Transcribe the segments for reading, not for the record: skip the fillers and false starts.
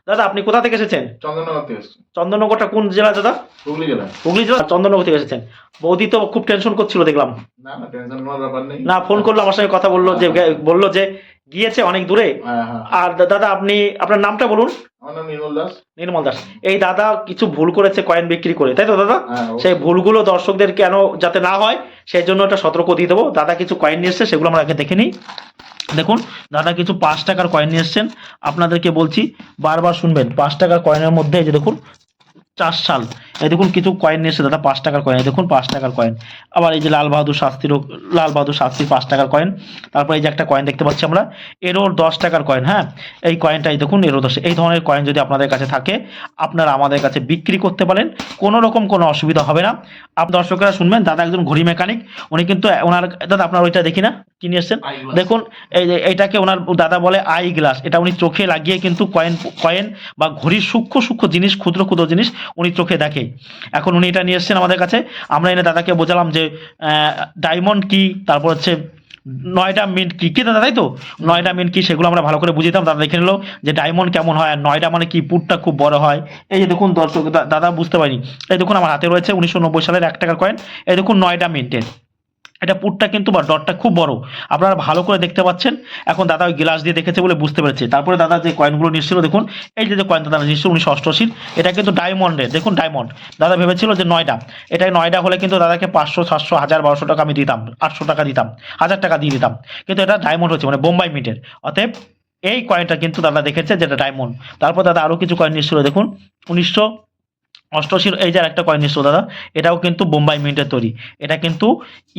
দাদা আপনি কোথা থেকে এসেছেন? চন্দননগর থেকে এসেছি। চন্দননগরটা কোন জেলা দাদা? হুগলি জেলা। হুগলি জেলা, চন্দননগর থেকে এসেছেন। বৌদি তো খুব টেনশন করছিল দেখলাম। না না, টেনশন করার ব্যাপার নেই। না, ফোন করলো আমার সঙ্গে কথা বললো যে গিয়েছে অনেক দূরে। হ্যাঁ হ্যাঁ। আর দাদা আপনি আপনার নামটা বলুন। আমার নাম নির্মল দাস। নির্মল দাস। এই দাদা কিছু ভুল করেছে কয়েন বিক্রি করে, তাই তো দাদা? হ্যাঁ, অবশ্যই। সেই ভুলগুলো দর্শকদের কেন যাতে না হয় সেই জন্য একটা সতর্ক দিয়ে দেবো। দাদা কিছু কয়েন নিয়ে এসছে, সেগুলো আমরা আগে দেখে নিই। দেখুন দাদা কিছু 5 টাকার কয়েন নিয়ে এসছেন, আপনাদেরকে বলছি বারবার শুনবেন। 5 টাকার কয়েনের মধ্যে এই যে দেখুন 4 সাল, এই দেখুন কিছু কয়েন নিয়ে এসছে দাদা 5 টাকার কয়েন। এই দেখুন 5 টাকার কয়েন। আবার এই যে লাল বাহাদুর শাস্ত্রীর 5 টাকার কয়েন। তারপর এই যে একটা কয়েন দেখতে পাচ্ছি আমরা, এরোর 10 টাকার কয়েন। হ্যাঁ, এই কয়েনটাই দেখুন এরো 10। এই ধরনের কয়েন যদি আপনাদের কাছে থাকে আপনারা আমাদের কাছে বিক্রি করতে পারেন, কোনো রকম কোনো অসুবিধা হবে না। দর্শকেরা শুনবেন, দাদা একজন ঘড়ি মেকানিক। উনি কিন্তু ওনার দাদা আপনার ওইটা দেখি না কি নিয়ে এসছেন, দেখুন এই যে এইটাকে ওনার দাদা বলে আই গ্লাস। এটা উনি চোখে লাগিয়ে কিন্তু কয়েন বা ঘড়ির সূক্ষ্ম সূক্ষ্ম জিনিস, ক্ষুদ্র ক্ষুদ্র জিনিস উনি চোখে দেখে। এখন উনি এটা নিয়ে এসছেন আমাদের কাছে। আমরা এনে দাদাকে বোঝালাম যে ডায়মন্ড কি, তারপর হচ্ছে নয়ডা মিন্ট কি দাদা, তাই তো? নয়ডা মিন্ট কি সেগুলো আমরা ভালো করে বুঝে দিতাম। দাদা দেখে নিল যে ডায়মন্ড কেমন হয়, আর নয়ডা মানে কি, পুটটা খুব বড় হয়। এই যে দেখুন দর্শক, দাদা বুঝতে পারিনি। এই দেখুন আমার হাতে রয়েছে 1990 সালের 1 টাকার কয়েন। এই দেখুন নয়ডা মিন্টের, এটা পুটটা কিন্তু বা ডটটা খুব বড়, আপনারা ভালো করে দেখতে পাচ্ছেন। এখন দাদা ওই গ্লাস দিয়ে দেখেছে বলে বুঝতে পেরেছে। তারপরে দাদা যে কয়েনগুলো নিচ্ছিল দেখুন, এই যে কয়েন দাদা নিচ্ছিল 1988, এটা কিন্তু ডায়মন্ডের। দেখুন ডায়মন্ড, দাদা ভেবেছিল যে নয়ডা, এটা নয়ডা হলে কিন্তু দাদাকে 500, 700, 1000, 1200 টাকা আমি দিতাম, 800 টাকা দিতাম, 1000 টাকা দিয়ে দিতাম। কিন্তু এটা ডায়মন্ড হচ্ছে, মানে বোম্বাই মিন্টের। অতএব এই কয়েনটা কিন্তু দাদা দেখেছে যেটা ডায়মন্ড। তারপর দাদা আরও কিছু কয়েন নিচ্ছিল দেখুন 1988, এই যে একটা কয়েন নিচ্ছিল দাদা, এটাও কিন্তু বোম্বাই মিন্টের তৈরি। এটা কিন্তু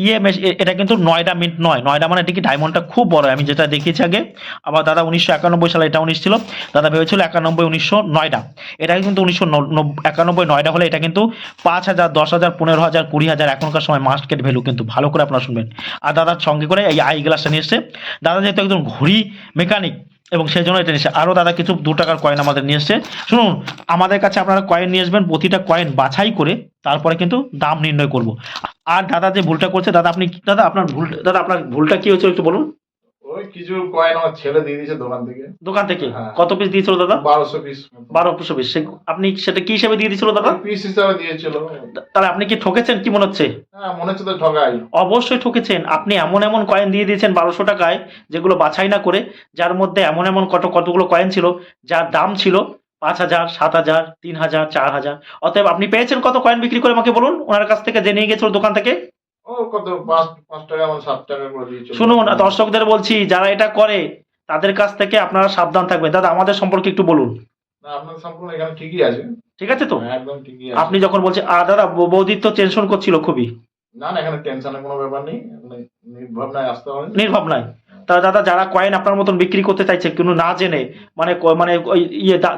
ইএমএস, এটা কিন্তু নয়ডা মিন্ট নয়। নয়ডা মানে এটা কি ডায়মন্ডটা খুব বড়, আমি যেটা দেখিয়েছি আগে। আবার দাদা 1991 সালে এটাও নিচ্ছিল, দাদা ভেবেছিল 91, 1900 নয়ডা। এটা কিন্তু 1991 নয়ডা হলে এটা কিন্তু 5000, 10000, 15000, 20000 এখনকার সময় মার্কেট ভ্যালু কিন্তু। ভালো করে আপনারা শুনবেন। আর দাদার সঙ্গে করে এই আই গ্লাসটা নিয়ে এসছে। দাদা যেহেতু একজন ঘড়ি মেকানিক এবং সেই জন্য এটা নিয়ে এসছে। আরও দাদা কিছু 2 টাকার কয়েন আমাদের নিয়ে এসছে। শুনুন, আমাদের কাছে আপনারা কয়েন নিয়ে আসবেন, প্রতিটা কয়েন বাছাই করে তারপরে কিন্তু দাম নির্ণয় করব। আর দাদা যে ভুলটা করছে, দাদা আপনি দাদা আপনার ভুলটা কি হয়েছিল একটু বলুন। ওই কিছু কয়েন আমার ছেলে দিয়ে দিয়েছে দোকান থেকে। হ্যাঁ। কত পিস দিয়েছিল দাদা? 1200 পিস। 1200 পিস। আপনি সেটা কি হিসেবে দিয়ে দিয়েছিল দাদা? পিস হিসাবে দিয়েছিল। তাহলে আপনি কি ঠকেছেন কি মনে হচ্ছে? হ্যাঁ, মনে হচ্ছে তো ঠকাই। অবশ্যই ঠকেছেন। আপনি এমন এমন কয়েন দিয়ে দিয়েছেন 1200 টাকায়, যেগুলো বাছাই না করে, যার মধ্যে এমন এমন কতগুলো কয়েন ছিল যার দাম ছিল 5000, 7000, 3000, 4000। অতএব আপনি পেয়েছেন কত কয়েন বিক্রি করে আমাকে বলুন, ওনার কাছ থেকে যে নিয়ে গেছিল দোকান থেকে? ও কত, 5 টাকা, আমার 7 টাকা করে দিয়েছিল। শুনুন, দর্শকদের বলছি যারা এটা করে তাদের কাছ থেকে আপনারা সাবধান থাকবেন। দাদা আমাদের সম্পর্কে একটু বলুন। না, আপনার সম্পূর্ণ এখানে ঠিকই আছে। ঠিক আছে তো? হ্যাঁ, একদম ঠিকই আছে। আপনি যখন বলছেন, আর দাদা বৌদির তো টেনশন করছিল খুবই। না না, এখানে টেনশনের কোনো ব্যাপার নেই, আপনি নির্ভাবনায় আসতে হবে। নির্ভাবনায়। তা দাদা যারা কয়েন আপনার মতন বিক্রি করতে চাইছে কিন্তু না জেনে, মানে ওই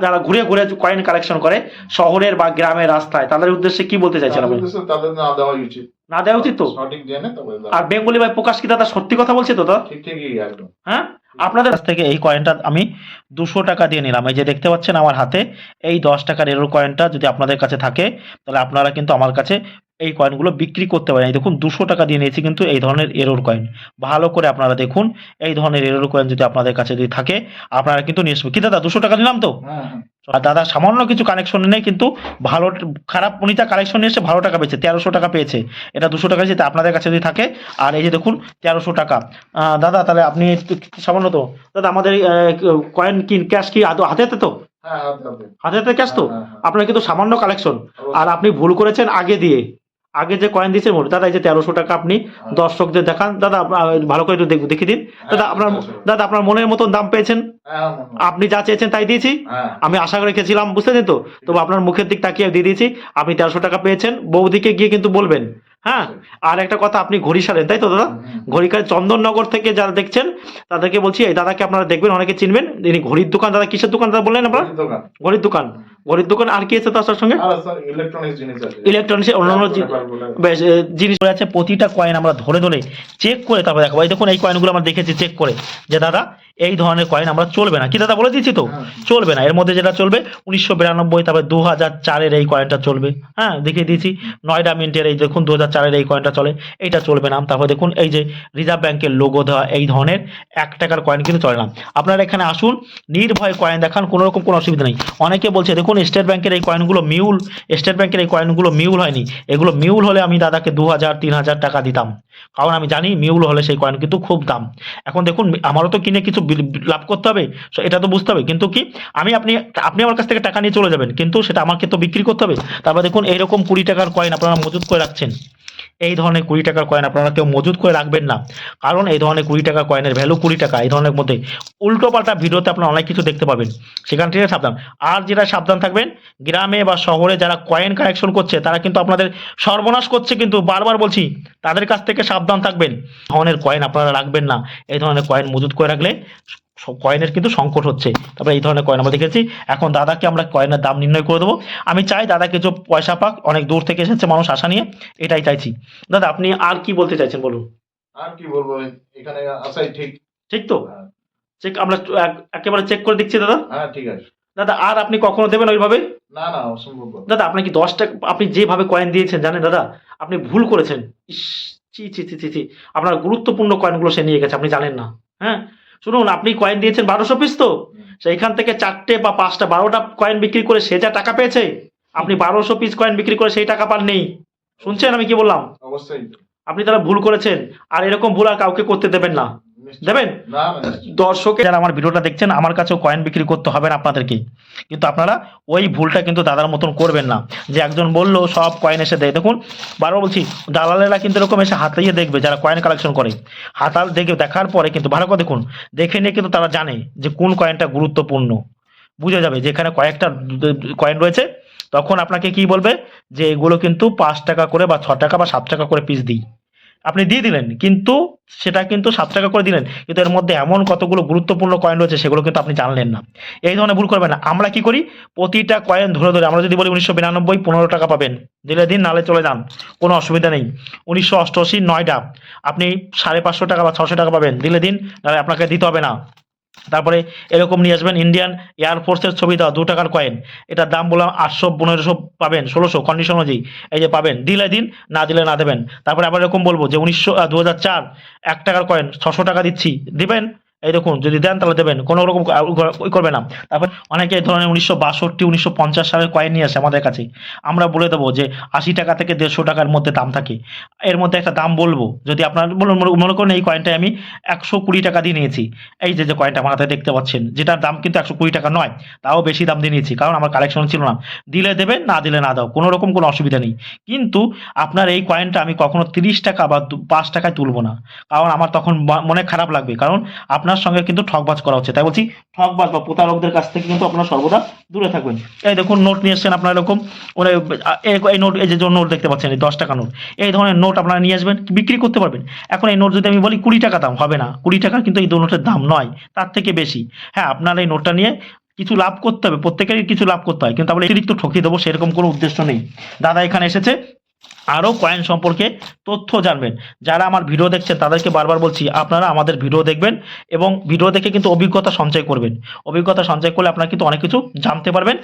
যারা ঘুরে ঘুরে কয়েন কালেকশন করে শহরের বা গ্রামের রাস্তায়, তাদের উদ্দেশ্যে কি বলতে চাইছেন আপনি? তাদের না দেওয়াই উচিত। না দেওয়া উচিত তো? সঠিক জেনে তবে দাও। আর বেঙ্গলি ভাই প্রকাশ কি দাদা সত্যি কথা বলছে তো দাদা? ঠিকই একদম। হ্যাঁ, আপনাদের কাছ থেকে এই কয়েনটা আমি 200 টাকা দিয়ে নিলাম। এই যে দেখতে পাচ্ছেন আমার হাতে এই 10 টাকার এরো কয়েনটা যদি আপনাদের কাছে থাকে, তাহলে আপনারা কিন্তু আমার কাছে এই কয়েনগুলো বিক্রি করতে পারেন। এই দেখুন 200 টাকা দিয়ে নিয়েছি কিন্তু এই ধরনের এরোর কয়েন। ভালো করে আপনারা দেখুন, এই ধরনের এরোর কয়েন যদি আপনাদের কাছে যদি থাকে আপনারা কিন্তু নিয়ে আসবেন। কি দাদা 200 টাকা নিলাম তো? হ্যাঁ। আর দাদা সামান্য কিছু কানেকশন নেই কিন্তু ভালো, খারাপ উনি তা কালেকশন নিয়ে এসে ভালো টাকা পেয়েছে, 1300 টাকা পেয়েছে। এটা 200 টাকা যেতে আপনাদের কাছে যদি থাকে। আর এই যে দেখুন 1300 টাকা। দাদা তাহলে আপনি একটু সামান্য তো দাদা আমাদের কয়েন কি ক্যাশ কি হাতেতে তো? হ্যাঁ, হাতেতে ক্যাশ তো? হ্যাঁ। আপনার কিন্তু সামান্য কালেকশন। আর আপনি ভুল করেছেন আগে দিয়ে, আগে যে কয়েন দিয়েছেন দাদা, এই যে 1300 টাকা আপনি দর্শকদের দেখান দাদা, ভালো করে একটু দেখিয়ে দিন দাদা আপনার মনের মতন দাম পেয়েছেন, আপনি যা চেয়েছেন তাই দিয়েছি। আমি আশা রেখেছিলাম, বুঝতেছেন তো? তবু আপনার মুখের দিক তাকিয়ে দিয়ে দিয়েছি। আপনি 1300 টাকা পেয়েছেন, বৌদিকে গিয়ে কিন্তু বলবেন। হ্যাঁ, আর একটা কথা, আপনি ঘড়ি সারেন তাই তো দাদা? ঘড়িকার চন্দননগর থেকে যারা দেখছেন তাদেরকে বলছি, এই দাদাকে আপনারা দেখবেন, অনেকে চিনবেন। ইনি ঘড়ির দোকান। দাদা কিসের দোকান দাদা বললেন আপনারা? ঘড়ির দোকান। ঘড়ির দোকান আর কি আছে তার সঙ্গে? ইলেকট্রনিক্স অন্যান্য জিনিস আছে। প্রতিটা কয়েন আমরা ধরে ধরে চেক করে তারপর দেখাবো। এই দেখুন এই কয়েনগুলো আমরা দেখেছি চেক করে যে দাদা এই ধরনের কয়েন আমরা চলবে না, কি দাদা বলে দিচ্ছি তো, চলবে না। এর মধ্যে যেটা চলবে 1992, তারপরে 2004-এর এই কয়েনটা চলবে। হ্যাঁ, দেখিয়ে দিয়েছি। নয়ডা মিন্টের এই দেখুন 2004-এর এই কয়েনটা চলে, এইটা চলবে না। তারপর দেখুন এই যে রিজার্ভ ব্যাংকের লোগো দেওয়া এই ধরনের 1 টাকার কয়েন কিন্তু চলে না। আপনারা এখানে আসুন, নির্ভয় কয়েন দেখান, কোনো রকম কোনো অসুবিধা নেই। অনেকে বলছে দেখুন স্টেট ব্যাংকের এই কয়েনগুলো মিউল, স্টেট ব্যাংকের এই কয়েনগুলো মিউল হয়নি। এগুলো মিউল হলে আমি দাদাকে 2000-3000 টাকা দিতাম, কারণ আমি জানি মিউল হলে সেই কয়েন কিন্তু খুব দাম। এখন দেখুন আমারও তো কিনে কিছু লাভ করতে হবে, so এটা তো বুঝতে হবে। কিন্তু কি আমি আপনি আপনি আমার কাছ থেকে টাকা নিয়ে চলে যাবেন, কিন্তু সেটা আমাকে তো বিক্রি করতে হবে। তারপর দেখুন এইরকম 20 টাকার কয়েন আপনারা মজুত করে রাখছেন। এই ধরনের 20 টাকার কয়েন আপনারা কেউ মজুত করে রাখবেন না, কারণ এই ধরনের 20 টাকার কয়েনের ভ্যালু 20 টাকা। এই ধরনের মধ্যে উল্টোপাল্টা ভিডিওতে আপনারা অনেক কিছু দেখতে পাবেন, সেখান থেকে সাবধান। আর যেটা সাবধান থাকবেন, গ্রামে বা শহরে যারা কয়েন কালেকশন করছে তারা কিন্তু আপনাদের সর্বনাশ করছে, কিন্তু বারবার বলছি তাদের কাছ থেকে সাবধান থাকবেন। এই ধরনের কয়েন আপনারা রাখবেন না। এই ধরনের কয়েন মজুত করে রাখলে কয়েনের কিন্তু সংকট হচ্ছে। তারপরে এই ধরনের কয়েন আমরা দেখেছি। এখন দাদাকে আমরা কয়েনের দাম নির্ণয় করে দেবো। আমি চাই দাদা কিছু পয়সা পাক, অনেক দূর থেকে এসেছে মানুষ আশা নিয়ে, এটাই চাইছি। দাদা আপনি আর কি বলতে চাইছেন বলুন। আর কি বলবো, এখানে আসাই ঠিক। ঠিক তো, হ্যাঁ, চেক আমরা একেবারে চেক করে দেখছি দাদা। হ্যাঁ ঠিক আছে। দাদা আর আপনি কখনো দেবেন ওইভাবে? না না, অসম্ভব। দাদা আপনি কি 10 টাকা আপনি যেভাবে কয়েন দিয়েছেন জানেন দাদা, আপনি ভুল করেছেন। ইস, ছি ছি ছি ছি ছি, আপনার গুরুত্বপূর্ণ কয়েনগুলো সে নিয়ে গেছে, আপনি জানেন না। হ্যাঁ, শুনুন, আপনি কয়েন দিয়েছেন 1200 পিস, তো সেইখান থেকে 4টে বা 5টা 12টা কয়েন বিক্রি করে সে যা টাকা পেয়েছে, আপনি 1200 পিস কয়েন বিক্রি করে সেই টাকা পান নেই। শুনছেন আমি কি বললাম? অবশ্যই। আপনি তারা ভুল করেছেন, আর এরকম ভুল আর কাউকে করতে দেবেন না। নিশ্চয়ই। দেবেন? না না, নিশ্চয়ই। দর্শকে যারা আমার ভিডিওটা দেখছেন, আমার কাছেও কয়েন বিক্রি করতে হবে না আপনাদেরকে, কিন্তু আপনারা ওই ভুলটা কিন্তু দাদার মতন করবেন না, যে একজন বললো সব কয়েন এসে দেয়। দেখুন বারবার বলছি, দালালেরা কিন্তু এরকম এসে হাতাইয়ে দেখবে, যারা কয়েন কালেকশন করে হাতাল দেখে দেখার পরে কিন্তু ভালো করে দেখুন, দেখে নিয়ে কিন্তু তারা জানে যে কোন কয়েনটা গুরুত্বপূর্ণ। বুঝে যাবে যেখানে কয়েকটা কয়েন রয়েছে, তখন আপনাকে কি বলবে যে এগুলো কিন্তু 5 টাকা করে বা 6 টাকা বা 7 টাকা করে পিস দিই। আপনি দিয়ে দিলেন, কিন্তু সেটা কিন্তু 7 টাকা করে দিলেন, কিন্তু এর মধ্যে এমন কতগুলো গুরুত্বপূর্ণ কয়েন রয়েছে সেগুলো কিন্তু আপনি জানলেন না। এই ধরনের ভুল করবেন না। আমরা কি করি, প্রতিটা কয়েন ধরে ধরে আমরা যদি বলি 1992 15 টাকা পাবেন, দিলে দিন, নালে চলে যান, কোনো অসুবিধা নেই। 1988 নয়ডা, আপনি 550 টাকা বা 600 টাকা পাবেন, দিলে দিন, নাহলে আপনাকে দিতে হবে না। তারপরে এরকম নিয়ে আসবেন ইন্ডিয়ান এয়ারফোর্সের ছবি দেওয়া 2 টাকার কয়েন, এটার দাম বললাম 800 1500 পাবেন, 1600 কন্ডিশন অনুযায়ী, এই যে পাবেন, দিলে দিন, না দিলে না দেবেন। তারপরে আবার এরকম বলবো যে 2004 1 টাকার কয়েন 600 টাকা দিচ্ছি, দিবেন, এই দেখুন, যদি দেন তাহলে দেবেন, কোনো রকম ওই করবে না। তারপর অনেকে এই ধরনের 1962 1950 সালের কয়েন নিয়ে আসে আমাদের কাছে, আমরা বলে দেবো যে 80 টাকা থেকে 150 টাকার মধ্যে দাম থাকে। এর মধ্যে একটা দাম বলবো, যদি আপনার মনে করেন এই কয়েনটাই আমি 120 টাকা দিয়ে নিয়েছি, এই যে কয়েনটা আমার হাতে দেখতে পাচ্ছেন, যেটার দাম কিন্তু 120 টাকা নয়, তাও বেশি দাম দিয়ে নিয়েছি, কারণ আমার কালেকশন ছিল না। দিলে দেবেন, না দিলে না দাও, কোনো রকম কোনো অসুবিধা নেই। কিন্তু আপনার এই কয়েনটা আমি কখনো 30 টাকা বা 5 টাকায় তুলবো না, কারণ আমার তখন মনে খারাপ লাগবে, কারণ আপনার সঙ্গে কিন্তু ঠকবাজ করা হচ্ছে। তাই বলছি, ঠকবাজ বা প্রতারকদের কাছ থেকে কিন্তু আপনারা সর্বদা দূরে থাকবেন। এই দেখুন নোট নিয়ে এসছেন আপনারা এরকম, ওরা এই নোট, এই যে নোট দেখতে পাচ্ছেন, এই 10 টাকা নোট, এই ধরনের নোট আপনারা নিয়ে আসবেন, বিক্রি করতে পারবেন। এখন এই নোট যদি আমি বলি 20 টাকা দাম, হবে না। 20 টাকা কিন্তু এই নোটের দাম নয়, তার থেকে বেশি। হ্যাঁ, আপনারা এই নোটটা নিয়ে কিছু লাভ করতে হবে, প্রত্যেকেরই কিছু লাভ করতে হয়, কিন্তু আমরা অতিরিক্ত ঠকিয়ে দেবো সেরকম কোনো উদ্দেশ্য নেই। দাদা এখানে এসেছে আরও কয়েন সম্পর্কে তথ্য জানবেন। যারা আমার ভিডিও দেখছেন তাদেরকে বারবার বলছি, আপনারা আমাদের ভিডিও দেখবেন এবং ভিডিও দেখে কিন্তু অভিজ্ঞতা সঞ্চয় করবেন। অভিজ্ঞতা সঞ্চয় করলে আপনারা কিন্তু অনেক কিছু জানতে পারবেন।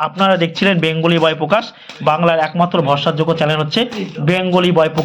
আপনারা দেখছিলেন বেঙ্গলি বয় প্রকাশ, বাংলার একমাত্র ভরসাযোগ্য চ্যানেল হচ্ছে বেঙ্গলি বয় প্রকাশ।